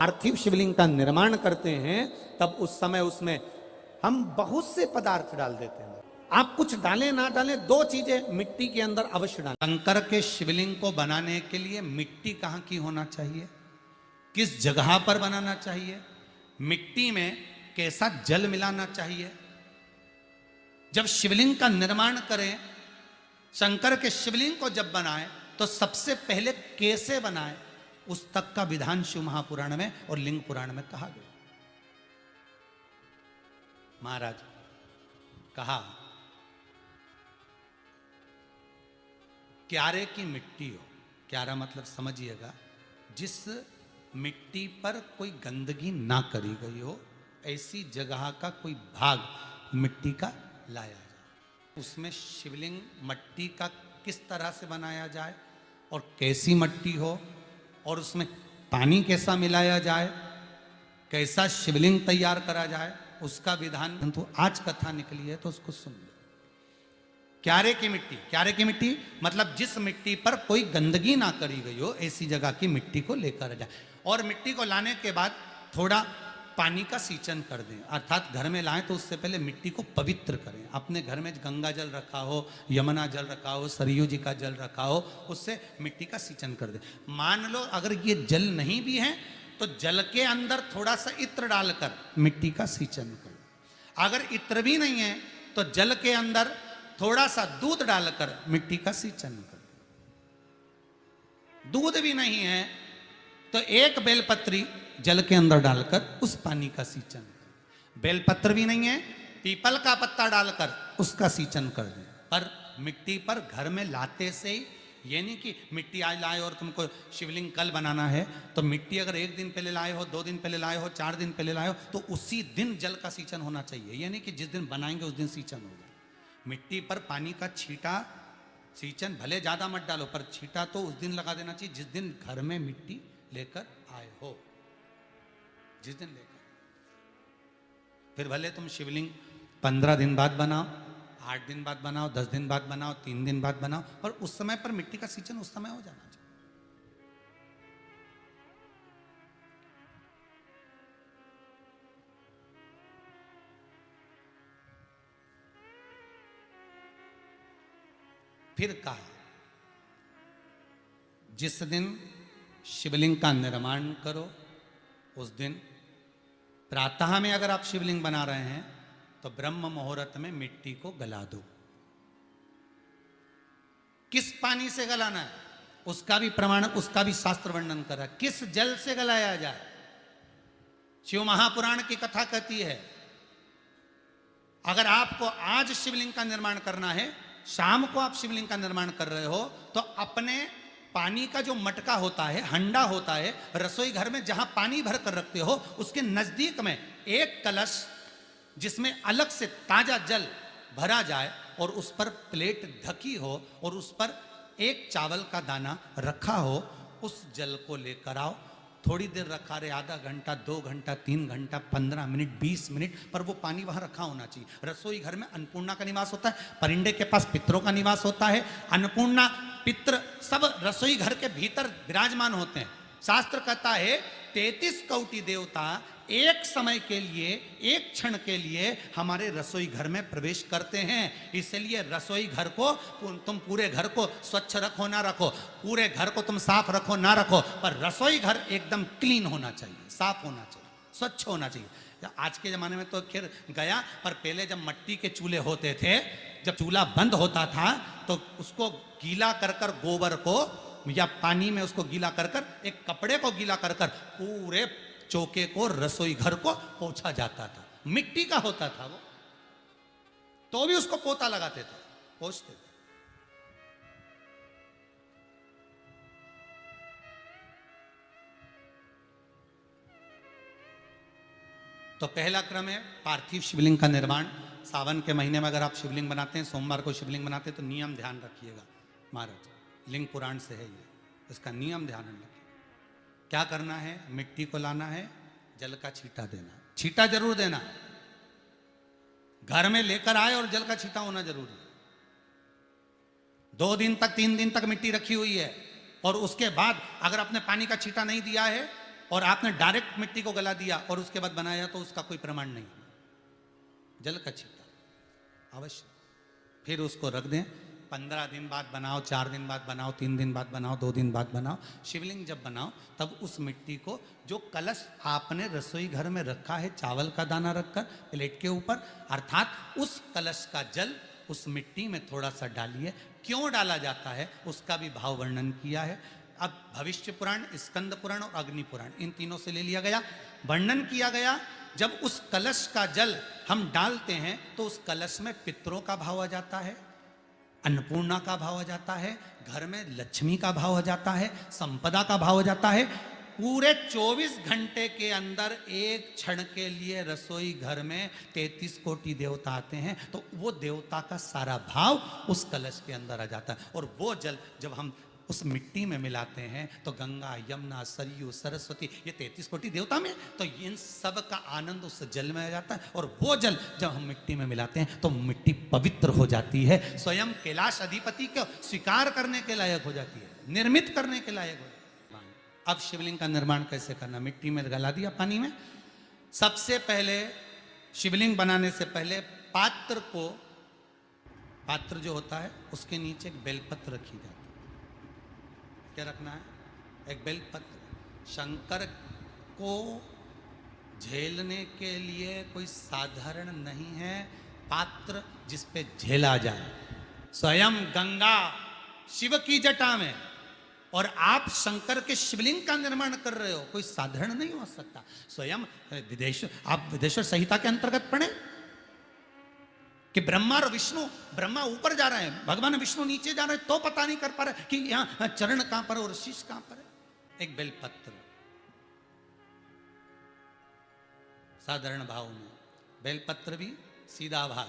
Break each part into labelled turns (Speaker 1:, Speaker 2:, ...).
Speaker 1: पार्थिव शिवलिंग का निर्माण करते हैं तब उस समय उसमें हम बहुत से पदार्थ डाल देते हैं। आप कुछ डालें ना डालें, दो चीजें मिट्टी के अंदर अवश्य डालें। शंकर के शिवलिंग को बनाने के लिए मिट्टी कहाँ की होना चाहिए, किस जगह पर बनाना चाहिए, मिट्टी में कैसा जल मिलाना चाहिए। जब शिवलिंग का निर्माण करें, शंकर के शिवलिंग को जब बनाए तो सबसे पहले कैसे बनाए उस तक का विधान शिव महापुराण में और लिंग पुराण में कहा गया। महाराज कहा क्यारे की मिट्टी हो, क्यारा मतलब समझिएगा जिस मिट्टी पर कोई गंदगी ना करी गई हो, ऐसी जगह का कोई भाग मिट्टी का लाया जाए। उसमें शिवलिंग मट्टी का किस तरह से बनाया जाए और कैसी मट्टी हो और उसमें पानी कैसा मिलाया जाए, कैसा शिवलिंग तैयार करा जाए, उसका विधान तो आज कथा निकली है तो उसको सुन लो। क्यारे की मिट्टी, क्यारे की मिट्टी मतलब जिस मिट्टी पर कोई गंदगी ना करी गई हो, ऐसी जगह की मिट्टी को लेकर जाए। और मिट्टी को लाने के बाद थोड़ा पानी का सींचन कर दें, अर्थात घर में लाएं तो उससे पहले मिट्टी को पवित्र करें। अपने घर में गंगा जल रखा हो, यमुना जल रखा हो, सरयू जी का जल रखा हो, उससे मिट्टी का सींचन कर दें। मान लो अगर ये जल नहीं भी है तो जल के अंदर थोड़ा सा इत्र डालकर मिट्टी का सींचन करें। अगर इत्र भी नहीं है तो जल के अंदर थोड़ा सा दूध डालकर मिट्टी का सींचन करें। दूध भी नहीं है तो एक बेलपत्री जल के अंदर डालकर उस पानी का सींचन करें। बेलपत्र भी नहीं है, पीपल का पत्ता डालकर उसका सींचन कर दें। पर मिट्टी पर घर में लाते से ही, ये नहीं कि मिट्टी आज लाए और तुमको शिवलिंग कल बनाना है तो मिट्टी अगर एक दिन पहले लाए हो, 2 दिन पहले लाए हो, 4 दिन पहले लाए हो तो उसी दिन जल का सींचन होना चाहिए। ये नहीं कि जिस दिन बनाएंगे उस दिन सींचन होगा। मिट्टी पर पानी का छींटा, सींचन भले ज्यादा मत डालो पर छींटा तो उस दिन लगा देना चाहिए जिस दिन घर में मिट्टी लेकर आए हो, जिस दिन लेकर। फिर भले तुम शिवलिंग 15 दिन बाद बनाओ, 8 दिन बाद बनाओ, 10 दिन बाद बनाओ, 3 दिन बाद बनाओ, पर उस समय पर मिट्टी का सींचन उस समय हो जाना चाहिए। फिर कहा जिस दिन शिवलिंग का निर्माण करो उस दिन प्रातः में अगर आप शिवलिंग बना रहे हैं तो ब्रह्म मुहूर्त में मिट्टी को गला दो। किस पानी से गलाना है उसका भी प्रमाण, उसका भी शास्त्र वर्णन कर रहा है। किस जल से गलाया जाए, शिव महापुराण की कथा कहती है अगर आपको आज शिवलिंग का निर्माण करना है, शाम को आप शिवलिंग का निर्माण कर रहे हो तो अपने पानी का जो मटका होता है, हंडा होता है, रसोई घर में जहां पानी भर कर रखते हो उसके नजदीक में एक कलश जिसमें अलग से ताजा जल भरा जाए और उस पर प्लेट ढकी हो और उस पर एक चावल का दाना रखा हो, उस जल को लेकर आओ। थोड़ी देर रखा रहे, आधा घंटा, 2 घंटा, 3 घंटा, 15 मिनट, 20 मिनट, पर वो पानी वहां रखा होना चाहिए। रसोई घर में अन्नपूर्णा का निवास होता है, परिंदे के पास पितरों का निवास होता है। अन्नपूर्णा, पित्र सब रसोई घर के भीतर विराजमान होते हैं। शास्त्र कहता है 33 कौटि देवता एक समय के लिए, एक क्षण के लिए हमारे रसोई घर में प्रवेश करते हैं। इसलिए रसोई घर को तुम पूरे घर को स्वच्छ रखो ना रखो, पूरे घर को तुम साफ रखो ना रखो, पर रसोई घर एकदम क्लीन होना चाहिए, साफ होना चाहिए, स्वच्छ होना चाहिए। आज के जमाने में तो खैर गया, पर पहले जब मट्टी के चूल्हे होते थे, जब चूल्हा बंद होता था तो उसको गीला कर कर, गोबर को या पानी में उसको गीला कर कर, एक कपड़े को गीला कर कर पूरे चौके को, रसोई घर को पोंछा जाता था। मिट्टी का होता था वो, तो भी उसको पोता लगाते थे, पोंछते थे। तो पहला क्रम है पार्थिव शिवलिंग का निर्माण। सावन के महीने में अगर आप शिवलिंग बनाते हैं, सोमवार को शिवलिंग बनाते हैं तो नियम ध्यान रखिएगा महाराज, लिंग पुराण से है ये, इसका नियम ध्यान रखिए। क्या करना है, मिट्टी को लाना है, जल का छींटा देना, छींटा जरूर देना, घर में लेकर आए और जल का छींटा होना जरूरी है। 2 दिन तक, 3 दिन तक मिट्टी रखी हुई है और उसके बाद अगर आपने पानी का छींटा नहीं दिया है और आपने डायरेक्ट मिट्टी को गला दिया और उसके बाद बनाया तो उसका कोई प्रमाण नहीं। जल का छिपा अवश्य, फिर उसको रख दें। 15 दिन बाद बनाओ, 4 दिन बाद बनाओ, 3 दिन बाद बनाओ, 2 दिन बाद बनाओ। शिवलिंग जब बनाओ तब उस मिट्टी को, जो कलश आपने रसोई घर में रखा है चावल का दाना रखकर प्लेट के ऊपर, अर्थात उस कलश का जल उस मिट्टी में थोड़ा सा डालिए। क्यों डाला जाता है उसका भी भाव वर्णन किया है। अब भविष्य पुराण, स्कंद पुराण और अग्नि पुराण, इन तीनों से ले लिया गया, वर्णन किया गया। जब उस कलश का जल हम डालते हैं तो उस कलश में पितरों का भाव आ जाता है, अन्नपूर्णा का भाव आ जाता है, घर में लक्ष्मी का भाव आ जाता है, संपदा का भाव आ जाता है। पूरे 24 घंटे के अंदर एक क्षण के लिए रसोई घर में 33 कोटि देवता आते हैं, तो वो देवता का सारा भाव उस कलश के अंदर आ जाता है। और वो जल जब हम उस मिट्टी में मिलाते हैं तो गंगा, यमुना, सरयू, सरस्वती, ये 33 कोटि देवता में, तो इन सब का आनंद उस जल में आ जाता है। और वो जल जब हम मिट्टी में मिलाते हैं तो मिट्टी पवित्र हो जाती है, स्वयं कैलाश अधिपति को स्वीकार करने के लायक हो जाती है, निर्मित करने के लायक हो जाती है। अब शिवलिंग का निर्माण कैसे करना? मिट्टी में गला दिया पानी में। सबसे पहले शिवलिंग बनाने से पहले पात्र को, पात्र जो होता है उसके नीचे एक बेलपत्र रखी जाती है। क्या रखना है? एक बेलपत्र। शंकर को झेलने के लिए कोई साधारण नहीं है पात्र जिस पे झेला जाए। स्वयं गंगा शिव की जटा में, और आप शंकर के शिवलिंग का निर्माण कर रहे हो, कोई साधारण नहीं हो सकता। स्वयं आप विदेश्वर संहिता के अंतर्गत पढ़े कि ब्रह्मा और विष्णु, ब्रह्मा ऊपर जा रहे हैं, भगवान विष्णु नीचे जा रहे हैं, तो पता नहीं कर पा रहे कि यहां चरण कहां पर और शीश कहां पर है। एक बेलपत्र, साधारण भाव में बेलपत्र भी सीधा भाग,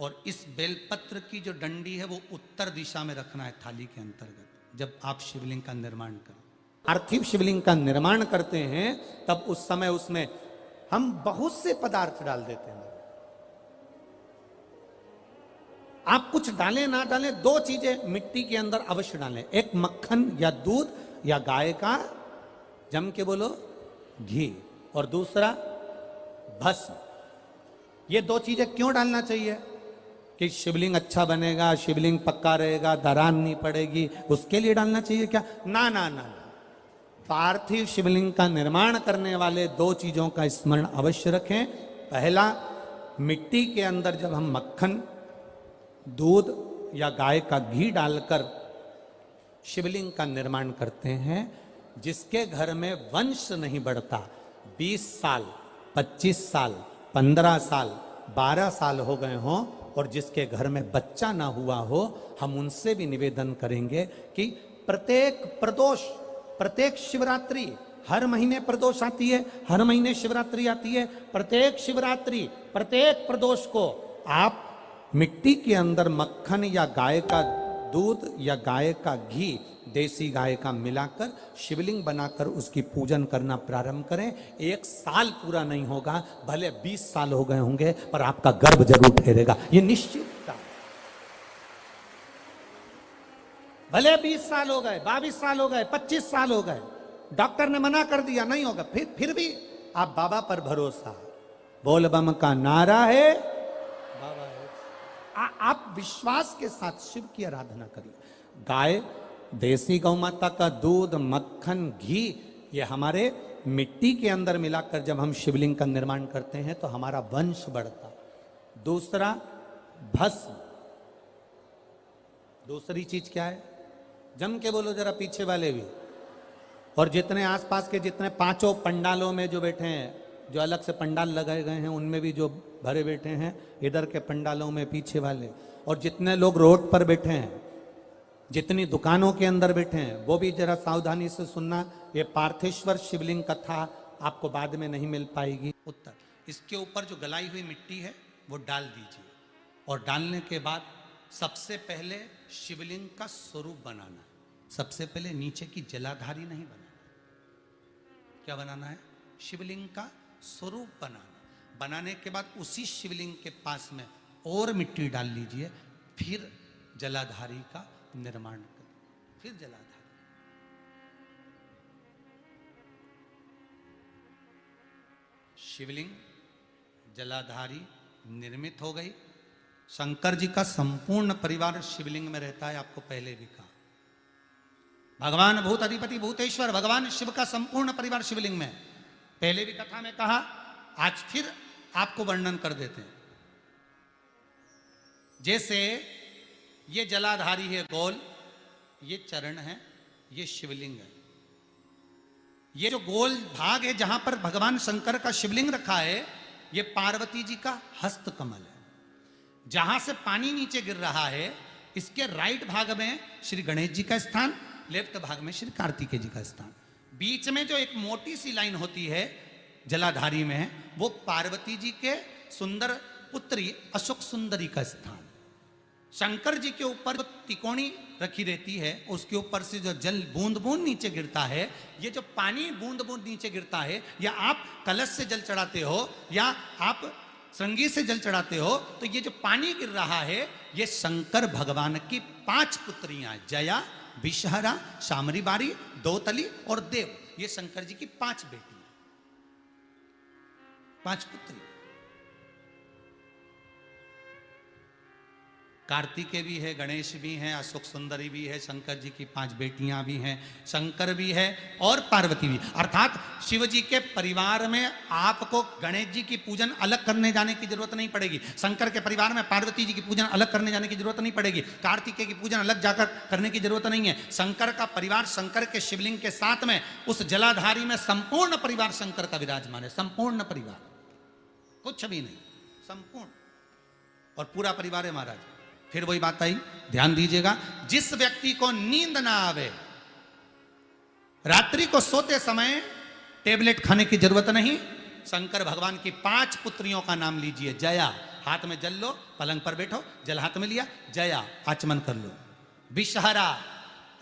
Speaker 1: और इस बेलपत्र की जो डंडी है वो उत्तर दिशा में रखना है थाली के अंतर्गत। जब आप शिवलिंग का निर्माण करें, पार्थिव शिवलिंग का निर्माण करते हैं, तब उस समय उसमें हम बहुत से पदार्थ डाल देते हैं। आप कुछ डालें ना डालें, 2 चीजें मिट्टी के अंदर अवश्य डालें। एक मक्खन या दूध या गाय का, जम के बोलो, घी, और दूसरा भस्म। ये 2 चीजें क्यों डालना चाहिए? कि शिवलिंग अच्छा बनेगा, शिवलिंग पक्का रहेगा, दरार नहीं पड़ेगी, उसके लिए डालना चाहिए क्या? ना ना ना, पार्थिव शिवलिंग का निर्माण करने वाले 2 चीजों का स्मरण अवश्य रखें। पहला, मिट्टी के अंदर जब हम मक्खन, दूध या गाय का घी डालकर शिवलिंग का निर्माण करते हैं, जिसके घर में वंश नहीं बढ़ता, 20 साल, 25 साल, 15 साल, 12 साल हो गए हों, और जिसके घर में बच्चा ना हुआ हो, हम उनसे भी निवेदन करेंगे कि प्रत्येक प्रदोष, प्रत्येक शिवरात्रि, हर महीने प्रदोष आती है, हर महीने शिवरात्रि आती है, प्रत्येक शिवरात्रि, प्रत्येक प्रदोष को आप मिट्टी के अंदर मक्खन या गाय का दूध या गाय का घी, देसी गाय का मिलाकर शिवलिंग बनाकर उसकी पूजन करना प्रारंभ करें। 1 साल पूरा नहीं होगा, भले 20 साल हो गए होंगे, पर आपका गर्भ जरूर ठहरेगा, ये निश्चित। भले 20 साल हो गए, 22 साल हो गए, 25 साल हो गए, डॉक्टर ने मना कर दिया नहीं होगा, फिर भी आप बाबा पर भरोसा, बोल बम का नारा है, बाबा है। आप विश्वास के साथ शिव की आराधना करिए। गाय, देसी गौ माता का दूध, मक्खन, घी, ये हमारे मिट्टी के अंदर मिलाकर जब हम शिवलिंग का निर्माण करते हैं तो हमारा वंश बढ़ता। दूसरा, भस्म। दूसरी चीज क्या है? जम के बोलो जरा, पीछे वाले भी, और जितने आसपास के जितने 5 पंडालों में जो बैठे हैं, जो अलग से पंडाल लगाए गए हैं उनमें भी जो भरे बैठे हैं, इधर के पंडालों में पीछे वाले, और जितने लोग रोड पर बैठे हैं, जितनी दुकानों के अंदर बैठे हैं, वो भी जरा सावधानी से सुनना। ये पार्थेश्वर शिवलिंग कथा आपको बाद में नहीं मिल पाएगी। उत्तर, इसके ऊपर जो गलाई हुई मिट्टी है वो डाल दीजिए, और डालने के बाद सबसे पहले शिवलिंग का स्वरूप बनाना। सबसे पहले नीचे की जलाधारी नहीं बनाना। क्या बनाना है? शिवलिंग का स्वरूप बनाना। बनाने के बाद उसी शिवलिंग के पास में और मिट्टी डाल लीजिए, फिर जलाधारी का निर्माण करें, फिर जलाधारी। शिवलिंग जलाधारी निर्मित हो गई। शंकर जी का संपूर्ण परिवार शिवलिंग में रहता है, आपको पहले भी कहा। भगवान भूत अधिपति भूतेश्वर भगवान शिव का संपूर्ण परिवार शिवलिंग में है। पहले भी कथा में कहा, आज फिर आपको वर्णन कर देते हैं। जैसे ये जलाधारी है गोल, ये चरण है, ये शिवलिंग है। ये जो गोल भाग है जहां पर भगवान शंकर का शिवलिंग रखा है, ये पार्वती जी का हस्त कमल है। जहां से पानी नीचे गिर रहा है, इसके राइट भाग में श्री गणेश जी का स्थान, लेफ्ट भाग में श्री कार्तिकेय जी का स्थान। बीच में जो एक मोटी सी लाइन होती है जलाधारी में है, वो पार्वती जी के सुंदर पुत्री अशोक सुंदरी का स्थान। शंकर जी के ऊपर जो तिकोनी रखी रहती है, उसके ऊपर से जो जल बूंद बूंद नीचे गिरता है, ये जो पानी बूंद बूंद नीचे गिरता है, या आप कलश से जल चढ़ाते हो या आप श्रृंगी से जल चढ़ाते हो, तो ये जो पानी गिर रहा है, ये शंकर भगवान की 5 पुत्रियां, जया, विषहरा, शामरी बारी, दोतली और देव, ये शंकर जी की 5 बेटियां, 5 पुत्री। कार्तिकेय भी है, गणेश भी हैं, अशोक सुंदरी भी है, शंकर जी की 5 बेटियां भी हैं, शंकर भी है और पार्वती भी। अर्थात शिव जी के परिवार में आपको गणेश जी की पूजन अलग करने जाने की जरूरत नहीं पड़ेगी। शंकर के परिवार में पार्वती जी की पूजन अलग करने जाने की जरूरत नहीं पड़ेगी। कार्तिकेय की पूजन अलग जाकर करने की जरूरत नहीं है। शंकर का परिवार शंकर के शिवलिंग के साथ में उस जलाधारी में संपूर्ण परिवार शंकर का विराजमान है। संपूर्ण परिवार, कुछ भी नहीं, संपूर्ण और पूरा परिवार है महाराज। फिर वही बात आई, ध्यान दीजिएगा, जिस व्यक्ति को नींद ना आवे, रात्रि को सोते समय टेबलेट खाने की जरूरत नहीं, शंकर भगवान की 5 पुत्रियों का नाम लीजिए। जया, हाथ में जल लो, पलंग पर बैठो, जल हाथ में लिया, जया आचमन कर लो। विषहरा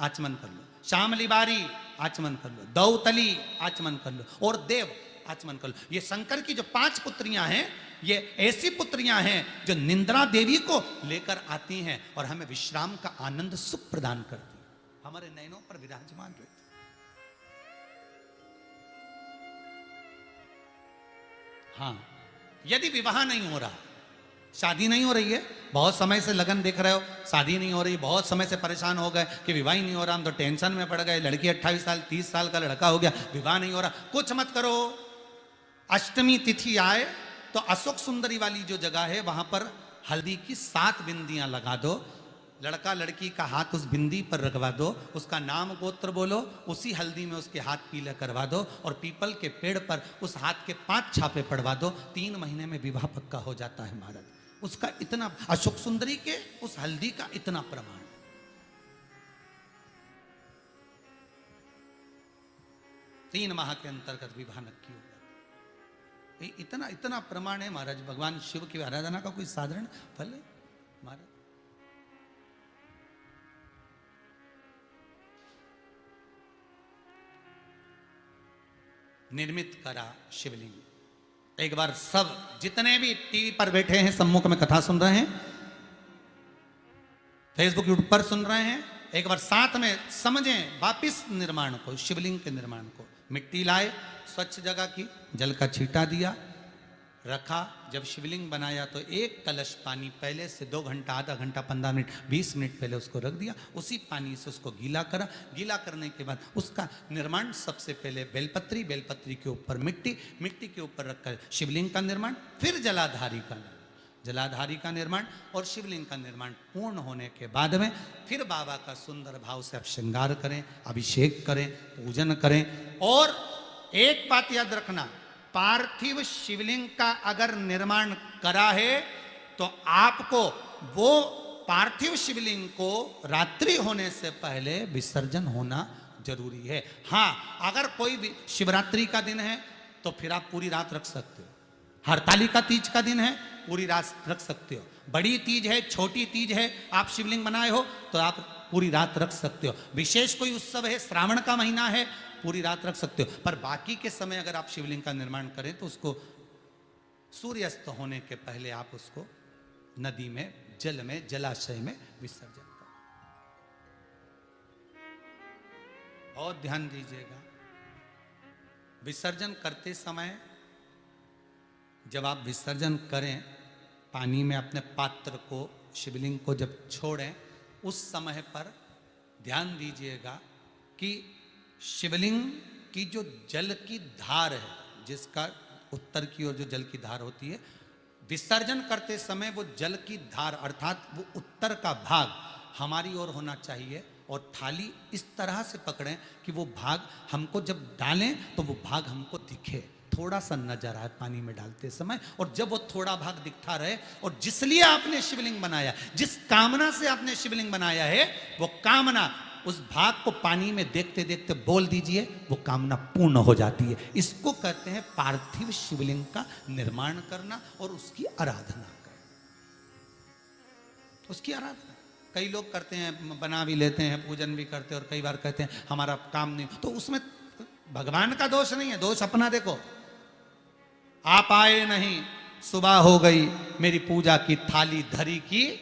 Speaker 1: आचमन कर लो, शामली बारी आचमन कर लो, दौतली आचमन कर लो और देव आचमन कर लो। ये शंकर की जो 5 पुत्रियां हैं, ये ऐसी पुत्रियां हैं जो निंद्रा देवी को लेकर आती हैं और हमें विश्राम का आनंद सुख प्रदान करती हैं, हमारे नयनों पर विराजमान रहती। हाँ, यदि विवाह नहीं हो रहा, शादी नहीं हो रही है, बहुत समय से लगन देख रहे हो, शादी नहीं हो रही, बहुत समय से परेशान हो गए कि विवाह ही नहीं हो रहा, हम तो टेंशन में पड़ गए, लड़की 28 साल 30 साल का लड़का हो गया, विवाह नहीं हो रहा, कुछ मत करो। अष्टमी तिथि आए तो अशोक सुंदरी वाली जो जगह है, वहां पर हल्दी की 7 बिंदियां लगा दो, लड़का लड़की का हाथ उस बिंदी पर रखवा दो, उसका नाम गोत्र बोलो, उसी हल्दी में उसके हाथ पीले करवा दो और पीपल के पेड़ पर उस हाथ के 5 छापे पड़वा दो। 3 महीने में विवाह पक्का हो जाता है महाराज। उसका इतना, अशोक सुंदरी के उस हल्दी का इतना प्रमाण। 3 माह के अंतर्गत विवाह नक्की होगा। इतना इतना प्रमाण है महाराज। भगवान शिव की आराधना का कोई साधारण फल है महाराज। निर्मित करा शिवलिंग। एक बार सब जितने भी टीवी पर बैठे हैं, सम्मुख में कथा सुन रहे हैं, फेसबुक यूट्यूब पर सुन रहे हैं, एक बार साथ में समझें वापिस निर्माण को, शिवलिंग के निर्माण को। मिट्टी लाए, स्वच्छ जगह की, जल का छींटा दिया, रखा। जब शिवलिंग बनाया तो 1 कलश पानी पहले से 2 घंटा, आधा घंटा, 15 मिनट, 20 मिनट पहले उसको रख दिया। उसी पानी से उसको गीला करा। गीला करने के बाद उसका निर्माण सबसे पहले बेलपत्री, बेलपत्री के ऊपर मिट्टी, मिट्टी के ऊपर रखकर शिवलिंग का निर्माण, फिर जलाधारी का निर्माण, जलाधारी का निर्माण और शिवलिंग का निर्माण पूर्ण होने के बाद में फिर बाबा का सुंदर भाव से आप श्रृंगार करें, अभिषेक करें, पूजन करें। और एक बात याद रखना, पार्थिव शिवलिंग का अगर निर्माण करा है तो आपको वो पार्थिव शिवलिंग को रात्रि होने से पहले विसर्जन होना जरूरी है। हाँ, अगर कोई भी शिवरात्रि का दिन है तो फिर आप पूरी रात रख सकते हो। हरतालिका तीज का दिन है, पूरी रात रख सकते हो। बड़ी तीज है, छोटी तीज है, आप शिवलिंग बनाए हो तो आप पूरी रात रख सकते हो। विशेष कोई उत्सव है, श्रावण का महीना है, पूरी रात रख सकते हो। पर बाकी के समय अगर आप शिवलिंग का निर्माण करें तो उसको सूर्यास्त होने के पहले आप उसको नदी में, जल में, जलाशय में विसर्जन करें। और ध्यान दीजिएगा, विसर्जन करते समय जब आप विसर्जन करें पानी में अपने पात्र को, शिवलिंग को जब छोड़ें, उस समय पर ध्यान दीजिएगा कि शिवलिंग की जो जल की धार है, जिसका उत्तर की ओर जो जल की धार होती है, विसर्जन करते समय वो जल की धार अर्थात वो उत्तर का भाग हमारी ओर होना चाहिए और थाली इस तरह से पकड़ें कि वो भाग हमको जब डालें तो वो भाग हमको दिखे, थोड़ा सा नजर आए पानी में डालते समय। और जब वो थोड़ा भाग दिखता रहे, और जिसलिए आपने शिवलिंग बनाया, जिस कामना से आपने शिवलिंग बनाया है, वो कामना उस भाग को पानी में देखते देखते बोल दीजिए, वो कामना पूर्ण हो जाती है। इसको कहते हैं पार्थिव शिवलिंग का निर्माण करना और उसकी आराधना करना। उसकी आराधना कई लोग करते हैं, बना भी लेते हैं, पूजन भी करते हैं, और कई बार कहते हैं हमारा काम नहीं, तो उसमें भगवान का दोष नहीं है, दोष अपना देखो। आप आए नहीं, सुबह हो गई, मेरी पूजा की थाली धरी की